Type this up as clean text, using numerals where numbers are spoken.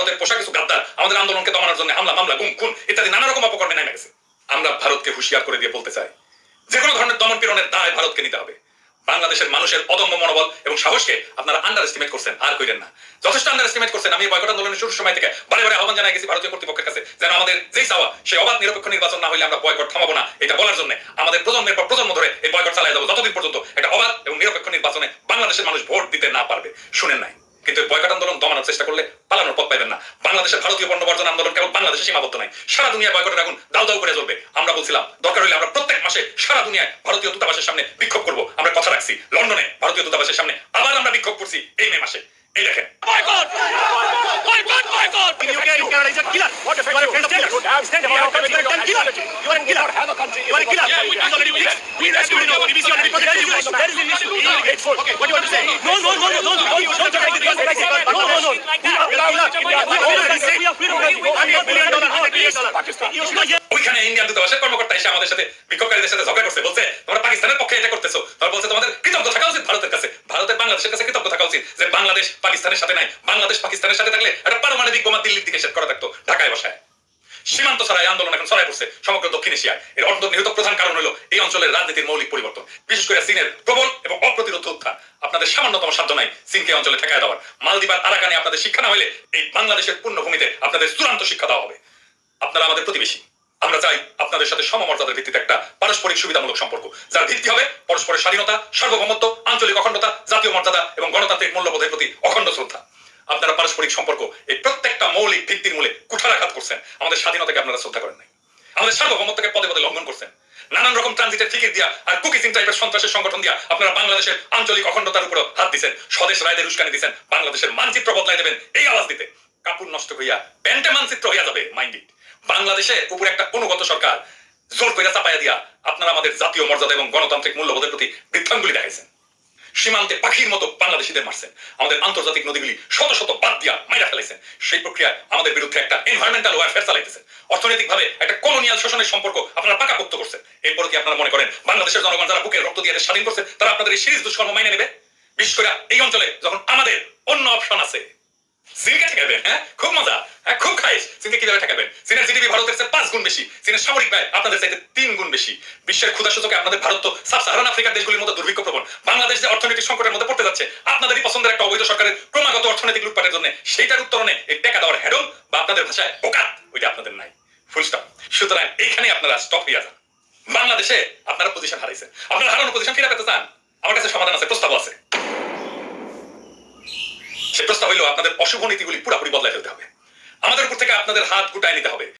ভারতের পোশাক কিছু গাদ্দার আমাদের আন্দোলনকে দমানোর জন্য হামলা মামলা গুম খুন ইত্যাদি নানা রকম অপকর্মে নেমে গেছে। আমরা ভারতকে হুঁশিয়ার করে দিয়ে বলতে চাই, যে কোনো ধরনের দমন পীড়নের দায় ভারতকে নিতে হবে। বাংলাদেশের মানুষের অদম্য মনোবল এবং সাহসকে আপনারা আন্ডার এস্টিমেট করছেন, আর কইরেন না। যথেষ্ট আন্ডার এস্টিমেট করছেন। আমি বয়কট আন্দোলনের শুরুর সময় থেকে বারে বারে আহ্বান জানাই গেছি ভারতীয় কর্তৃপক্ষের কাছে, যেন আমাদের যেই চাওয়া সেই অবাধ নিরপেক্ষ নির্বাচন না হইলে আমরা বয়কট থামাবো না, এটা বলার জন্য আমাদের প্রজন্মের পর প্রজন্ম ধরে এই বয়কট চালিয়ে যাবো যতদিন পর্যন্ত একটা অবাধ এবং নিরপেক্ষ নির্বাচনে বাংলাদেশের মানুষ ভোট দিতে না পারবে। শুনেন নাই, কিন্তু বয়কট আন্দোলন দমানোর চেষ্টা করলে পালানোর পথ পাইবেন না। বাংলাদেশের ভারতীয় পণ্য বর্জন আন্দোলন কেবল বাংলাদেশে সীমাবদ্ধ নাই, সারা দুনিয়া বয়কটের আগুন দাউ দাউ করে জ্বলবে। আমরা বলছিলাম দরকার হলে আমরা প্রত্যেক মাসে সারা দুনিয়ায় ভারতীয় দূতাবাসের সামনে বিক্ষোভ করবো। আমরা কথা রাখছি, লন্ডনে ভারতীয় দূতাবাসের সামনে আবার আমরা বিক্ষোভ করছি এই মে মাসে। এই দেখেন, ওইখানে ইন্ডিয়ান দূতাবাসের কর্মকর্তা এসে আমাদের সাথে বিক্ষোভকারীদের সাথে ঝগড়া করছে, বলছে তোমরা পাকিস্তানের পক্ষে এটা করতেছো। তারা বলছে তোমাদের কৃতজ্ঞ থাকা উচিত ভারতের কাছে, ভারতের বাংলাদেশের কাছে কৃতজ্ঞ থাকা উচিত যে বাংলাদেশ পাকিস্তানের সাথে নাই। বাংলাদেশ পাকিস্তানের সাথে থাকলে একটা পারমাণবিক বোমা দিল্লির দিকে সেট করা থাকতো, ঢাকায় বসায়। সীমান্ত ছাড়াই আন্দোলন এখন ছড়ায় পড়ছে সমগ্র দক্ষিণ এশিয়ায়। এর অন্তর্নিহিত প্রধান কারণ হলো এই অঞ্চলের রাজনীতির মৌলিক পরিবর্তন, বিশেষ করে চীনের প্রবল এবং অপ্রতিরোধ উত্থান। আপনাদের সামান্যতম সাধ্য নাই চীনকে অঞ্চলে ঠেকায় দেওয়ার। মালদ্বীপ আরাকানে আপনাদের শিক্ষা না হলে এই বাংলাদেশের পূর্ণভূমিতে আপনাদের চূড়ান্ত শিক্ষা দেওয়া হবে। আপনারা আমাদের প্রতিবেশী, আমরা চাই আপনাদের সাথে সমমর্যাদার ভিত্তিতে একটা পারস্পরিক সুবিধামূলক সম্পর্ক, যার ভিত্তি হবে পরস্পরের স্বাধীনতা, সার্বভৌমত্ব, আঞ্চলিক অখণ্ডতা, জাতীয় মর্যাদা এবং গণতান্ত্রিক মূল্যবোধের প্রতি অখণ্ড শ্রদ্ধা। আপনারা পারস্পরিক সম্পর্ক এই প্রত্যেকটা মৌলিক ভিত্তির মূলে কুঠারাঘাত করছেন। আমাদের স্বাধীনতাকে আপনারা শ্রদ্ধা করেন নাই, আমাদের সার্বভৌমত্বকে পদে পদে লঙ্ঘন করছেন। নানান রকম ট্রানজিটের ফিকির দিয়া আর কুকিজিং টাইপের সন্ত্রাসের সংগঠন দিয়া আপনারা বাংলাদেশের আঞ্চলিক অখণ্ডতার উপর হাত দিচ্ছেন, স্বদেশ রায়দের উস্কানি দিচ্ছেন, বাংলাদেশের মানচিত্র বদলাই দেবেন এই আওয়াজ দিতে। কাপড় নষ্ট হইয়া প্যান্টে মানচিত্র হইয়া যাবে মাইন্ড ইট। বাংলাদেশের উপর একটা অনুগত সরকার জোর করে চাপাইয়া দিয়া আপনারা আমাদের জাতীয় মর্যাদা এবং গণতান্ত্রিক মূল্যবোধের প্রতি বৃদ্ধাঙ্গুলি দেখাইছেন। সীমান্তে পাখির মতো বাংলাদেশিদের মারছেন, আমাদের আন্তর্জাতিক নদীগুলি শত শত বাদ দিয়া মাইরা ফেলাইছেন। সেই প্রক্রিয়ায় আমাদের বিরুদ্ধে একটা এনভায়রনমেন্টাল ওয়ারফেয়ার চালাইতেছেন। অর্থনৈতিকভাবে একটা কলোনিয়াল শোষণের সম্পর্ক আপনারা পাকাপোক্ত করছেন। এরপর কি আপনারা মনে করেন বাংলাদেশের জনগণ যারা বুকের রক্ত দিয়ে স্বাধীন করছে তারা আপনাদের এই সিরিজ দুষ্কর্ম মাইনে নেবে? বিশেষ করে এই অঞ্চলে যখন আমাদের অন্য অপশন আছে। চীনকে ঠেকাবেন, হ্যাঁ খুব মজা, হ্যাঁ খুব খাইস। চীনকে কিভাবে ঠেকাবেন? চীনের জিডিপি ভারতের চেয়ে 5 গুণ বেশি, চীনের সামরিক ব্যয় আপনাদের চাইতে 3 গুণ বেশি। বিশ্বের ক্ষুধা সূচকে আপনাদের ভারত তো সাব-সাহারান আফ্রিকার দেশগুলির মতো দুর্ভিক্ষ প্রবণ। বাংলাদেশ যে অর্থনৈতিক সংকটের মধ্যে পড়তে যাচ্ছে আপনাদেরই পছন্দের একটা অবৈধ সরকারের ক্রমাগত অর্থনৈতিক লুটপাটের জন্য, সেইটার উত্তরণে এই টাকা দেওয়ার হেডম বা আপনাদের ভাষায় বোকাত ওইটা আপনাদের নাই। Full stop. সুতরাং এইখানে আপনারা স্টপ হইয়া যান। বাংলাদেশে আপনারা পজিশন হারাইছেন, আপনারা হারানো পজিশন ফিরে পেতে চান, আমার কাছে সমাধান আছে, প্রস্তাব আছে। সে প্রস্তাব হইল আপনাদের অশুভ নীতিগুলি পুরোপুরি বদলাই ফেলতে হবে, আমাদের উপর থেকে আপনাদের হাত গুটায় নিতে হবে।